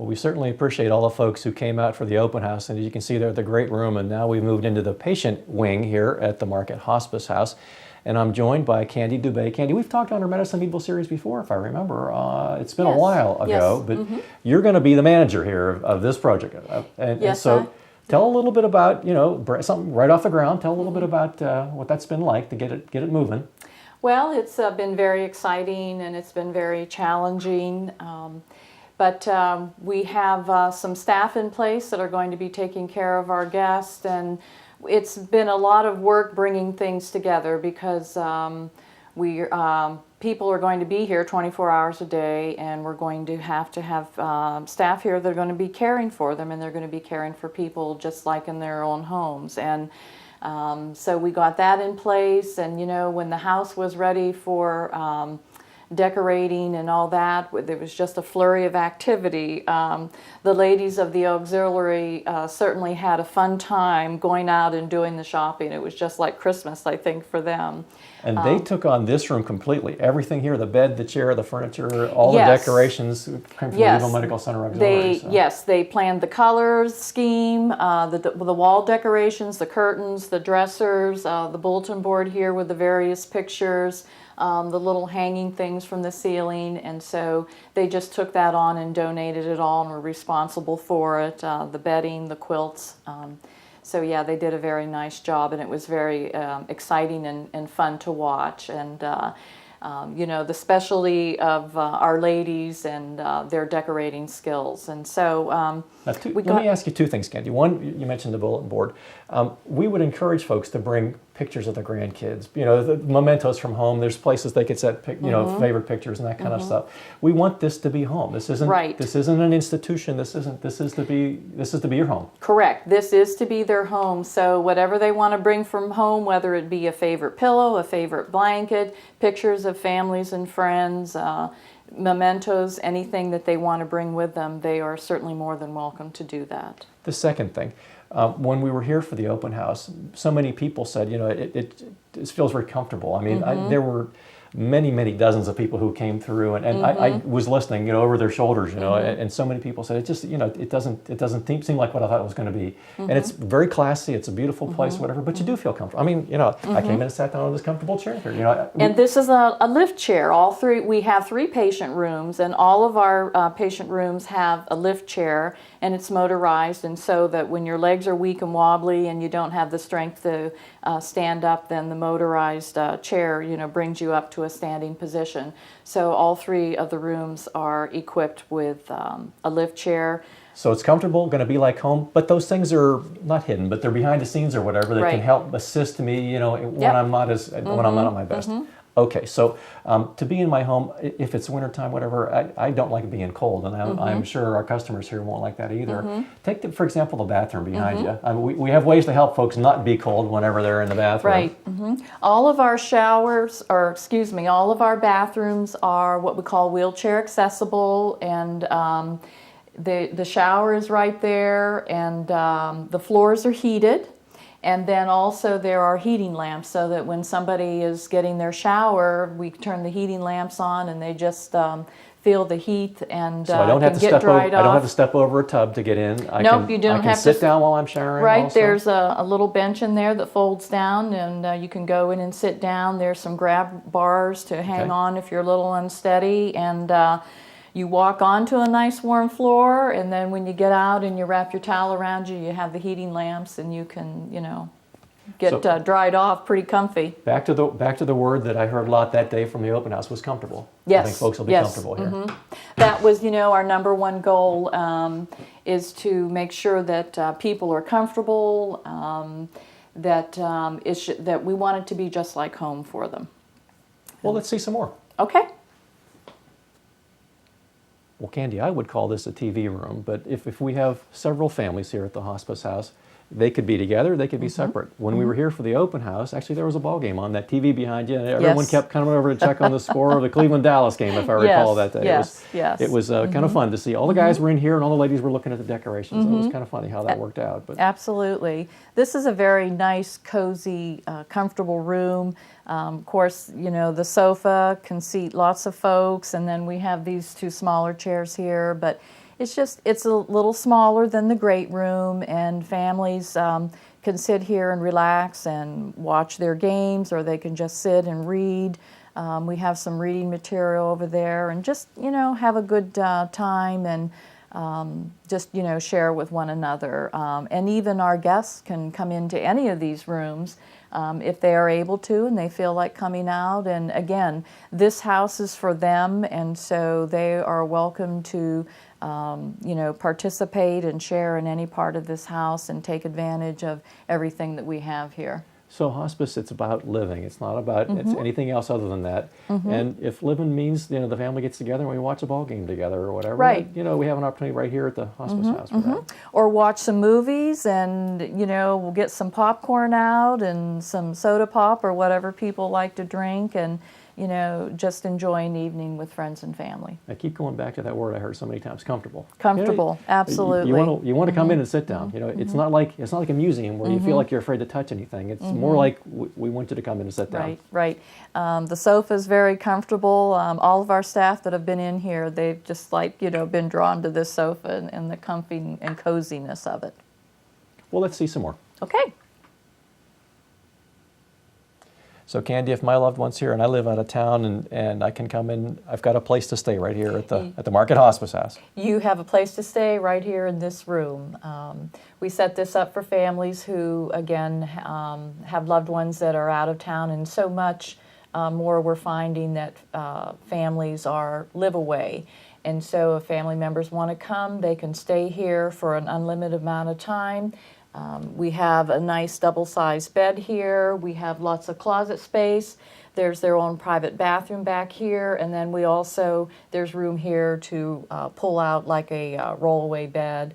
Well, we certainly appreciate all the folks who came out for the open house, and as you can see there, the great room, and now we've moved into the patient wing here at the Marquette Hospice House, and I'm joined by Candy Dubé. Candy, we've talked on our Medicine Meadville series before, if I remember. It's been a while ago, but you're going to be the manager here of this project, and so tell a little bit about, something right off the ground. Tell a little bit about what that's been like to get it moving. Well, it's been very exciting and it's been very challenging. But we have some staff in place that are going to be taking care of our guests, and it's been a lot of work bringing things together because people are going to be here 24 hours a day, and we're going to have staff here that are going to be caring for them, and they're going to be caring for people just like in their own homes. And so we got that in place, and when the house was ready for decorating and all that, there was just a flurry of activity. The ladies of the auxiliary certainly had a fun time going out and doing the shopping. It was just like Christmas, I think, for them. And they took on this room completely. Everything here, the bed, the chair, the furniture, all the decorations came from the Meadville Medical Center Auxiliary. Yes, they planned the colors scheme, the wall decorations, the curtains, the dressers, the bulletin board here with the various pictures, the little hanging things from the ceiling, and so they just took that on and donated it all and were responsible for it, the bedding, the quilts. So yeah, they did a very nice job, and it was very exciting and fun to watch. And the specialty of our ladies and their decorating skills. And so let me ask you two things, Candy. One, you mentioned the bulletin board. We would encourage folks to bring pictures of their grandkids, the mementos from home. There's places they could set, favorite pictures and that kind of stuff. We want this to be home. This isn't This isn't an institution. This is to be your home. Correct. This is to be their home. So whatever they want to bring from home, whether it be a favorite pillow, a favorite blanket, pictures of families and friends, mementos, anything that they want to bring with them, they are certainly more than welcome to do that. The second thing, when we were here for the open house, so many people said, it feels very comfortable. I mean, there were many dozens of people who came through, and I was listening, over their shoulders, and so many people said it just, it doesn't seem like what I thought it was going to be. And it's very classy. It's a beautiful place, whatever. But you do feel comfortable. I mean, I came in and sat down on this comfortable chair here. And this is a lift chair. We have 3 patient rooms, and all of our patient rooms have a lift chair, and it's motorized, and so that when your legs are weak and wobbly and you don't have the strength to stand up, then the motorized chair, brings you up to a standing position. So all 3 of the rooms are equipped with a lift chair. So it's comfortable, going to be like home, but those things are not hidden, but they're behind the scenes or whatever that can help assist me, when I'm not at my best. Okay, so to be in my home, if it's wintertime, whatever, I don't like being cold, and I'm sure our customers here won't like that either. Take, for example, the bathroom behind you. I mean, we have ways to help folks not be cold whenever they're in the bathroom. Right. All of our all of our bathrooms are what we call wheelchair accessible, and the shower is right there, and the floors are heated. And then also there are heating lamps, so that when somebody is getting their shower, we turn the heating lamps on and they just feel the heat and so I don't have to get dried off. I don't have to step over a tub to get in. You don't have to sit down while I'm showering. Right, also. There's a little bench in there that folds down, and you can go in and sit down. There's some grab bars to hang on if you're a little unsteady, and you walk onto a nice warm floor, and then when you get out and you wrap your towel around you, you have the heating lamps, and you can, get dried off pretty comfy. Back to the word that I heard a lot that day from the open house was comfortable. Yes. I think folks will be comfortable here. That was, our number one goal is to make sure that people are comfortable, that we want it to be just like home for them. Well, let's see some more. Okay. Well, Candy, I would call this a TV room, but if we have several families here at the hospice house, they could be together, they could be separate. When we were here for the open house, actually there was a ball game on that TV behind you, and everyone kept coming over to check on the score of the Cleveland-Dallas game, if I recall that day. It was kind of fun to see. All the guys were in here, and all the ladies were looking at the decorations. It was kind of funny how that worked out. But absolutely. This is a very nice, cozy, comfortable room. Of course, the sofa can seat lots of folks, and then we have these 2 smaller chairs here, but It's a little smaller than the great room, and families can sit here and relax and watch their games, or they can just sit and read. We have some reading material over there, and just, have a good time, and just, share with one another. And even our guests can come into any of these rooms if they are able to and they feel like coming out. And again, this house is for them, and so they are welcome to participate and share in any part of this house and take advantage of everything that we have here. So hospice, it's about living. It's not about it's anything else other than that. And if living means, the family gets together and we watch a ball game together or whatever, right. We have an opportunity right here at the hospice house for that. Or watch some movies, and we'll get some popcorn out and some soda pop or whatever people like to drink, and just enjoy an evening with friends and family. I keep going back to that word I heard so many times: comfortable. Comfortable, absolutely. You want to come in and sit down. It's not like a museum where you feel like you're afraid to touch anything. It's more like we want you to come in and sit down. Right. The sofa is very comfortable. All of our staff that have been in here, they've just been drawn to this sofa and the comfy and coziness of it. Well, let's see some more. Okay. So Candy, if my loved one's here and I live out of town and I can come in, I've got a place to stay right here at the Marquette Hospice House. You have a place to stay right here in this room. We set this up for families who, again, have loved ones that are out of town, and so much more we're finding that families live away. And so if family members want to come, they can stay here for an unlimited amount of time. We have a nice double-sized bed here. We have lots of closet space. There's their own private bathroom back here, and then there's room here to pull out like a rollaway bed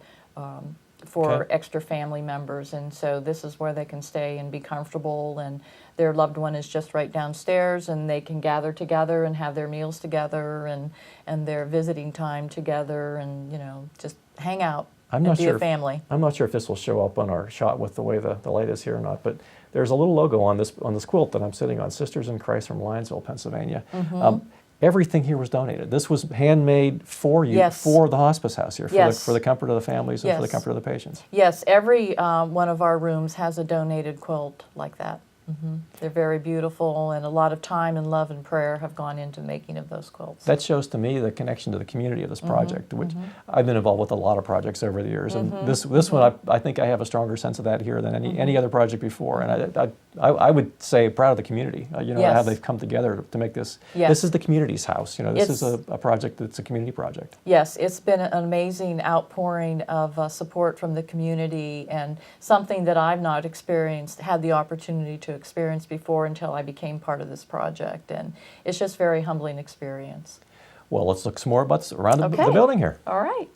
for extra family members. And so this is where they can stay and be comfortable, and their loved one is just right downstairs, and they can gather together and have their meals together and their visiting time together, and just hang out. I'm not sure. Family. I'm not sure if this will show up on our shot with the way the light is here or not, but there's a little logo on this quilt that I'm sitting on, Sisters in Christ from Lionsville, Pennsylvania. Everything here was donated. This was handmade for you, for the hospice house here, for the comfort of the families and for the comfort of the patients. Yes, every one of our rooms has a donated quilt like that. They're very beautiful, and a lot of time and love and prayer have gone into making of those quilts. That shows to me the connection to the community of this project, which I've been involved with a lot of projects over the years, and this one I think I have a stronger sense of that here than any other project before, and I would say proud of the community, how they've come together to make this. This is the community's house. This is a project that's a community project. Yes, it's been an amazing outpouring of support from the community, and something that I've not had the opportunity to experience before until I became part of this project, and it's just a very humbling experience. Well, let's look some more around the building here. All right.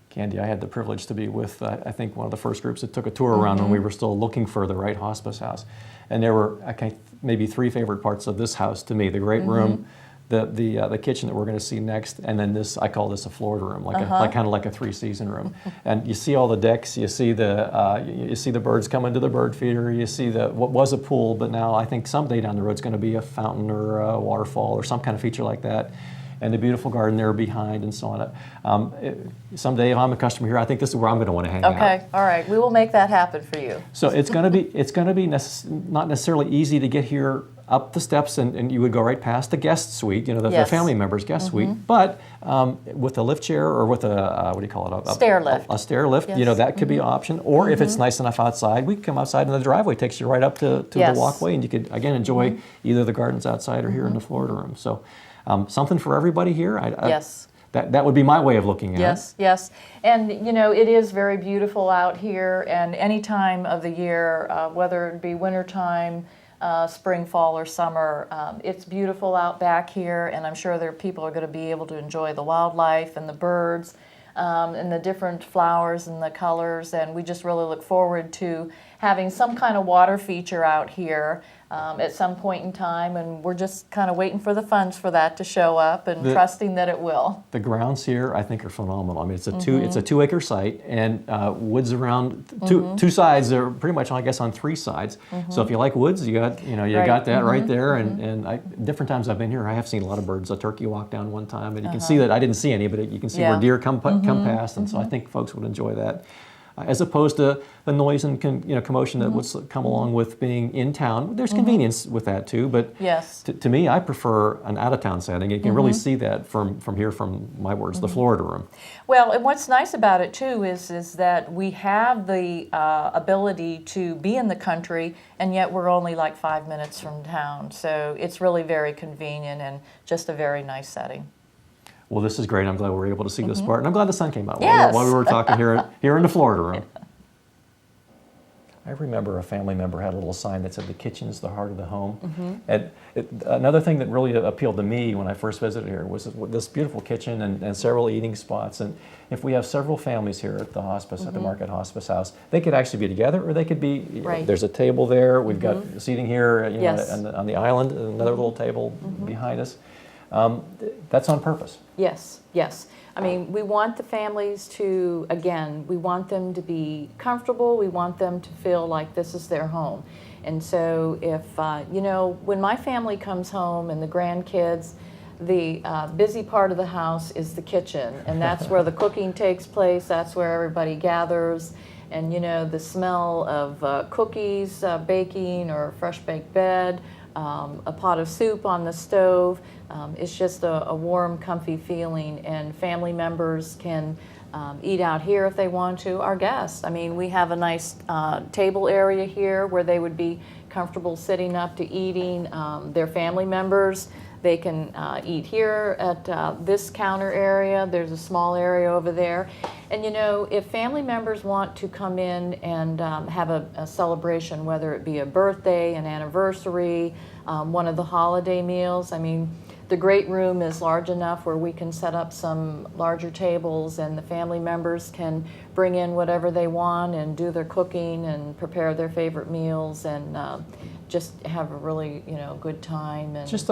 Candy, I had the privilege to be with, I think, one of the first groups that took a tour around when we were still looking for the right hospice house. And there were maybe three favorite parts of this house to me: the great room, the kitchen that we're going to see next, and then I call this a floored room, kind of like a three-season room. And you see all the decks, you see the birds coming to the bird feeder, you see what was a pool, but now I think someday down the road it's going to be a fountain or a waterfall or some kind of feature like that. And the beautiful garden there behind, and so on. Someday, if I'm a customer here, I think this is where I'm going to want to hang out. Okay, all right, we will make that happen for you. So it's going to be not necessarily easy to get here up the steps, and you would go right past the guest suite, the family members' guest suite. But with a lift chair or with a what do you call it? Stair lift. A stair lift, that could be an option. Or if it's nice enough outside, we can come outside, and the driveway takes you right up to the walkway, and you could again enjoy either the gardens outside or here in the Florida room. So. Something for everybody here. Yes. That would be my way of looking at it. Yes. And, it is very beautiful out here, and any time of the year, whether it be wintertime, spring, fall, or summer, it's beautiful out back here, and I'm sure people are going to be able to enjoy the wildlife and the birds and the different flowers and the colors, and we just really look forward to having some kind of water feature out here at some point in time, and we're just kind of waiting for the funds for that to show up and trusting that it will. The grounds here, I think, are phenomenal. I mean, it's a it's a 2-acre site, and woods around two sides. They're pretty much, I guess, on 3 sides. So if you like woods, you got got that right there. And different times I've been here, I have seen a lot of birds. A turkey walked down one time, and you can see that I didn't see any, but you can see where deer come past, and so I think folks would enjoy that. As opposed to the noise and commotion that would come along with being in town. There's convenience with that too, but yes. to me, I prefer an out-of-town setting. You can really see that from here, from my words, the Florida room. Well, and what's nice about it too is that we have the ability to be in the country, and yet we're only like 5 minutes from town. So it's really very convenient and just a very nice setting. Well, this is great. I'm glad we were able to see this part, and I'm glad the sun came out Yes. while we were talking here in the Florida room. I remember a family member had a little sign that said, "The kitchen's the heart of the home." And another thing that really appealed to me when I first visited here was this beautiful kitchen and several eating spots. And if we have several families here at the hospice, at the Marquette Hospice House, they could actually be together, or they could be. Right. There's a table there. We've got seating here, Yes. on the island. Another little table behind us. That's on purpose. Yes, yes. I mean, we want the families to, again, we want them to be comfortable. We want them to feel like this is their home. And so if, when my family comes home and the grandkids, the busy part of the house is the kitchen. And that's where the cooking takes place. That's where everybody gathers. And, the smell of cookies baking or fresh baked bread, a pot of soup on the stove. It's just a warm, comfy feeling, and family members can eat out here if they want to. Our guests, I mean, we have a nice table area here where they would be comfortable sitting up to eating. Their family members, they can eat here at this counter area. There's a small area over there. And if family members want to come in and have a celebration, whether it be a birthday, an anniversary, one of the holiday meals, I mean, the great room is large enough where we can set up some larger tables, and the family members can bring in whatever they want and do their cooking and prepare their favorite meals and just have a really good time. And Just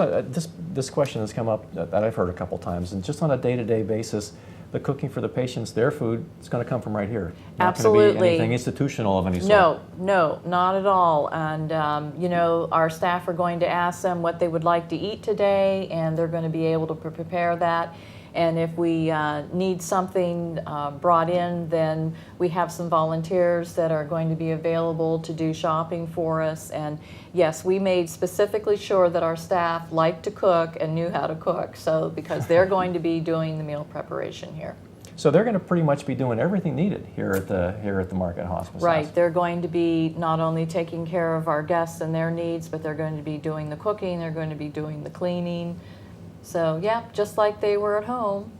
this question has come up that I've heard a couple times, and just on a day-to-day basis, the cooking for the patients, their food is going to come from right here. Not Absolutely. going to be anything institutional of any sort. No, not at all. And our staff are going to ask them what they would like to eat today, and they're going to be able to prepare that. And if we need something brought in, then we have some volunteers that are going to be available to do shopping for us. And yes, we made specifically sure that our staff liked to cook and knew how to cook, so because they're going to be doing the meal preparation here. So they're going to pretty much be doing everything needed here at the Marquette Hospice Right, House. they're going to be not only taking care of our guests and their needs, but they're going to be doing the cooking, they're going to be doing the cleaning. So yeah, just like they were at home.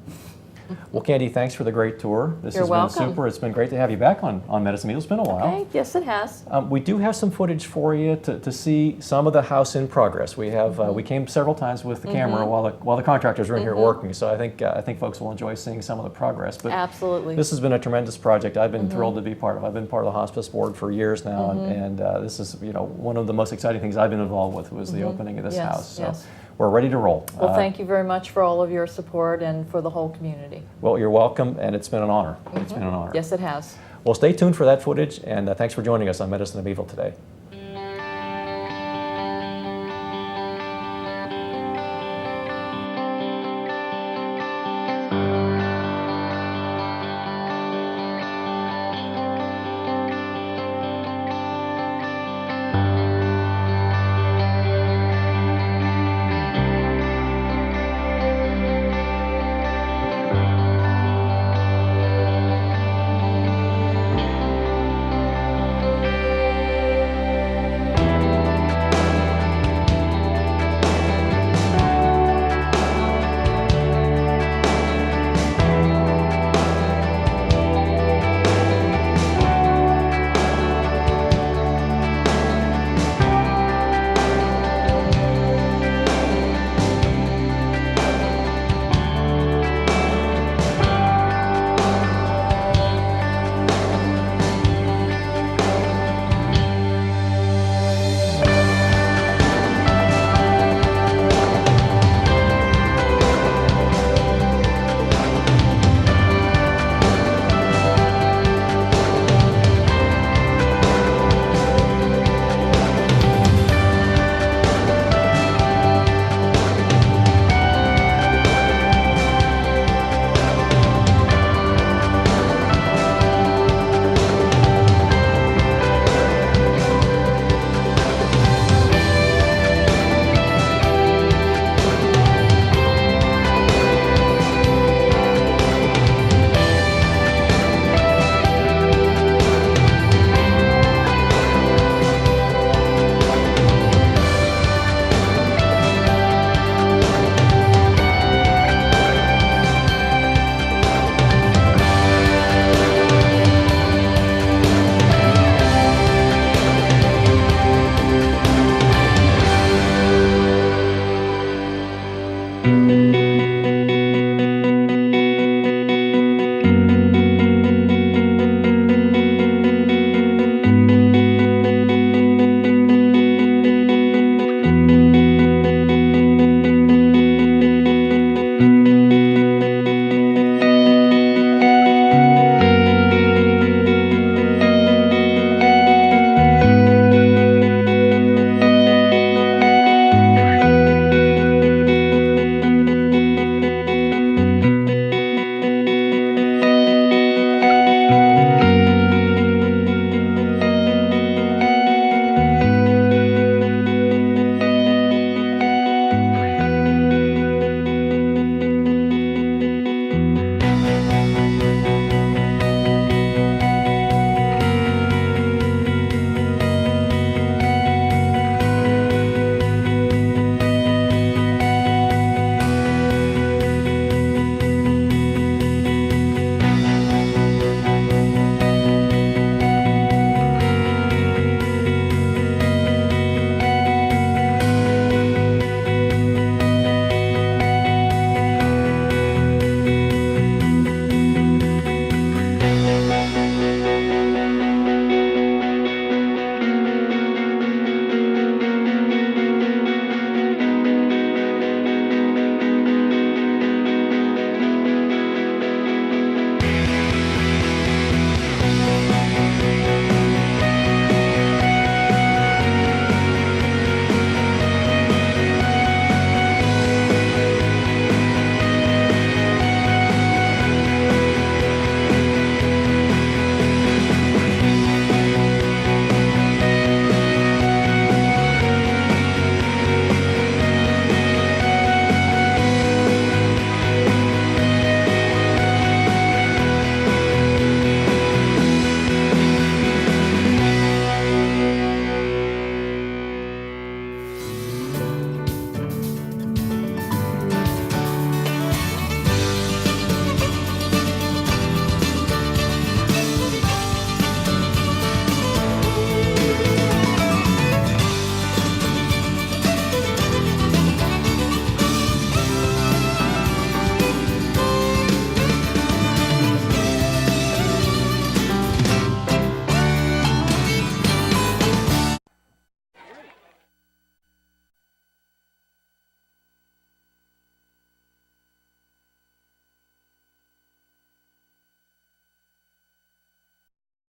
Well, Candy, thanks for the great tour. This You're has welcome. been super. It's been great to have you back on Medicine Meal. It's been a while. Okay, yes it has. We do have some footage for you to see some of the house in progress. We have we came several times with the camera while the contractors were in here working. So I think folks will enjoy seeing some of the progress. But Absolutely. this has been a tremendous project. I've been thrilled to be part of. I've been part of the hospice board for years now, and this is one of the most exciting things I've been involved with was the opening of this Yes, house. So yes. we're ready to roll. Well, thank you very much for all of your support and for the whole community. Well, you're welcome, and it's been an honor. It's been an honor. Yes, it has. Well, stay tuned for that footage, and thanks for joining us on Medicine of Meadville today.